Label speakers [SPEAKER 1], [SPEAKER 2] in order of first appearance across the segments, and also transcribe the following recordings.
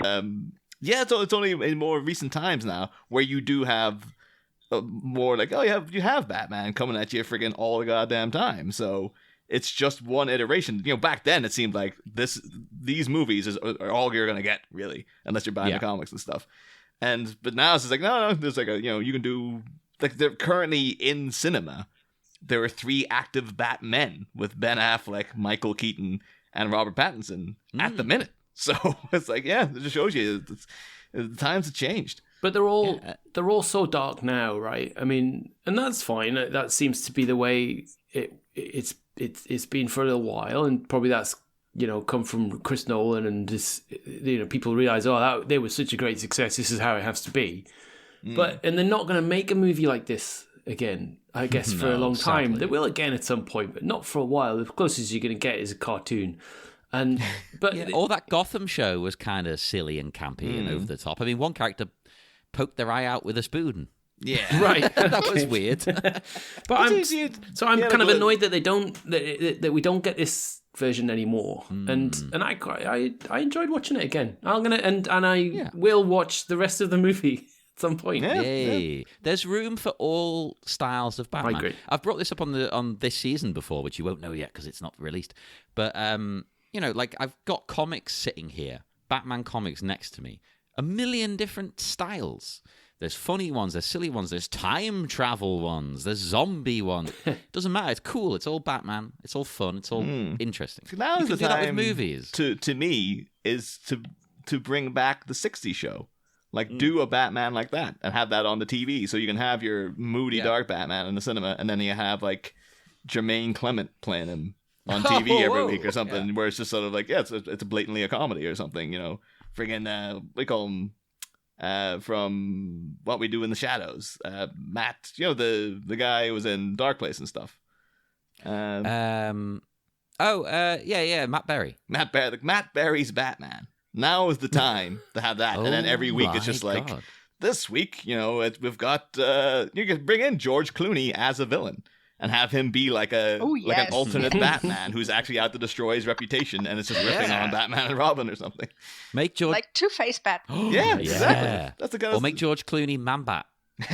[SPEAKER 1] It's only in more recent times now where you do have more like, you have Batman coming at you friggin' all the goddamn time. So it's just one iteration. Back then it seemed like these movies are all you're gonna get, really, unless you're buying the comics and stuff. But now it's just like, no, there's like you can do, like, they're currently in cinema. There are 3 active Batmen with Ben Affleck, Michael Keaton, and Robert Pattinson at the minute. So it's like, it just shows you the times have changed.
[SPEAKER 2] But they're all so dark now, right? I mean, and that's fine. That seems to be the way it's been for a little while, and probably that's come from Chris Nolan, and just people realize, they were such a great success. This is how it has to be. And they're not going to make a movie like this again, I guess, for a long time. Sadly. They will again at some point, but not for a while. The closest you're going to get is a cartoon. But
[SPEAKER 3] all that Gotham show was kind of silly and campy and over the top. I mean, one character poked their eye out with a spoon.
[SPEAKER 1] Yeah,
[SPEAKER 3] right. That was weird.
[SPEAKER 2] I'm kind of annoyed that that we don't get this version anymore. And I enjoyed watching it again. I will watch the rest of the movie at some point.
[SPEAKER 3] Yay. There's room for all styles of Batman.
[SPEAKER 2] I agree.
[SPEAKER 3] I've brought this up on this season before, which you won't know yet because it's not released. But like, I've got comics sitting here, Batman comics next to me, 1 million different styles. There's funny ones, there's silly ones, there's time travel ones, there's zombie ones. Doesn't matter. It's cool. It's all Batman. It's all fun. It's all interesting.
[SPEAKER 1] Now is the time
[SPEAKER 3] that with movies.
[SPEAKER 1] To me is to bring back the 60s show. Like, do a Batman like that and have that on the TV, so you can have your moody dark Batman in the cinema, and then you have like Jermaine Clement playing him on TV every week or something, where it's just sort of like, it's blatantly a comedy or something, friggin' we call him from What We Do in the Shadows, Matt, the guy who was in Dark Place and stuff.
[SPEAKER 3] Matt Berry.
[SPEAKER 1] Matt Berry's Batman. Now is the time to have that, and then every week it's just like, this week, we've got you can bring in George Clooney as a villain and have him be like an alternate Batman who's actually out to destroy his reputation, and it's just ripping on Batman and Robin or something.
[SPEAKER 3] Make George
[SPEAKER 4] like Two-Face Batman.
[SPEAKER 1] Yeah, exactly. That's the kind
[SPEAKER 3] or make George Clooney Man-Bat.
[SPEAKER 1] I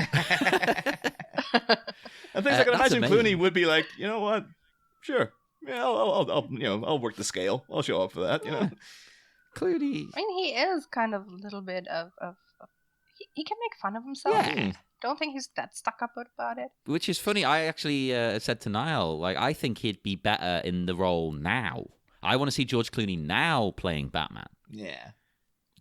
[SPEAKER 1] think I can imagine Clooney would be like, you know what? Sure, I'll work the scale. I'll show up for that.
[SPEAKER 3] Clooney.
[SPEAKER 4] I mean, he is kind of a little bit of he can make fun of himself. Yeah. Don't think he's that stuck up about it.
[SPEAKER 3] Which is funny. I actually said to Niall, like, I think he'd be better in the role now. I want to see George Clooney now playing Batman.
[SPEAKER 1] Yeah.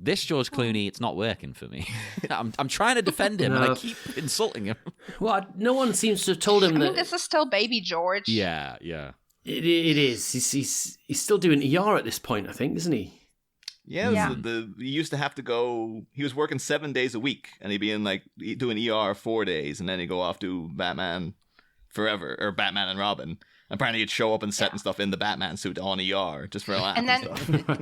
[SPEAKER 3] This George Clooney, it's not working for me. I'm trying to defend him, and I keep insulting him.
[SPEAKER 2] Well, no one seems to have told him that.
[SPEAKER 4] This is still baby George.
[SPEAKER 3] Yeah.
[SPEAKER 2] It is. He's still doing ER at this point, I think, isn't he?
[SPEAKER 1] Yeah. He used to have to go. He was working 7 days a week, and he'd be in like doing ER 4 days, and then he'd go off to Batman Forever or Batman and Robin. Apparently, he'd show up and set and stuff in the Batman suit on ER just for a laugh and stuff.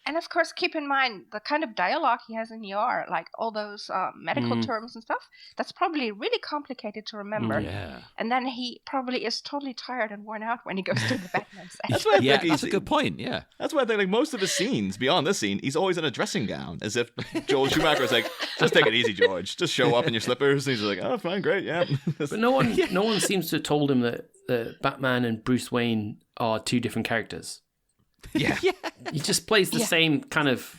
[SPEAKER 4] And of course, keep in mind the kind of dialogue he has in ER, like all those medical terms and stuff. That's probably really complicated to remember.
[SPEAKER 2] Yeah.
[SPEAKER 4] And then he probably is totally tired and worn out when he goes to the Batman set.
[SPEAKER 1] That's why I think
[SPEAKER 3] that's a good point. Yeah.
[SPEAKER 1] That's why I think like most of his scenes beyond this scene, he's always in a dressing gown, as if Joel Schumacher was like, "Just take it easy, George. Just show up in your slippers." And he's like, "Oh, fine, great, yeah."
[SPEAKER 2] But no one seems to have told him that Batman and Bruce Wayne are two different characters.
[SPEAKER 1] Yeah.
[SPEAKER 2] He just plays the same kind of,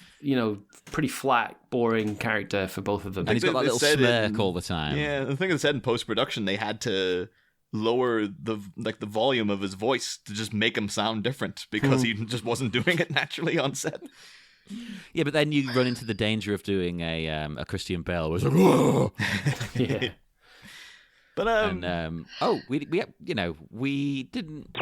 [SPEAKER 2] pretty flat, boring character for both of them.
[SPEAKER 3] And he's got that little smirk all the time.
[SPEAKER 1] Yeah, the thing is said in post-production, they had to lower the volume of his voice to just make him sound different because he just wasn't doing it naturally on set.
[SPEAKER 3] Yeah, but then you run into the danger of doing a Christian Bale where it's like, whoa!
[SPEAKER 2] Yeah.
[SPEAKER 1] But
[SPEAKER 3] we didn't.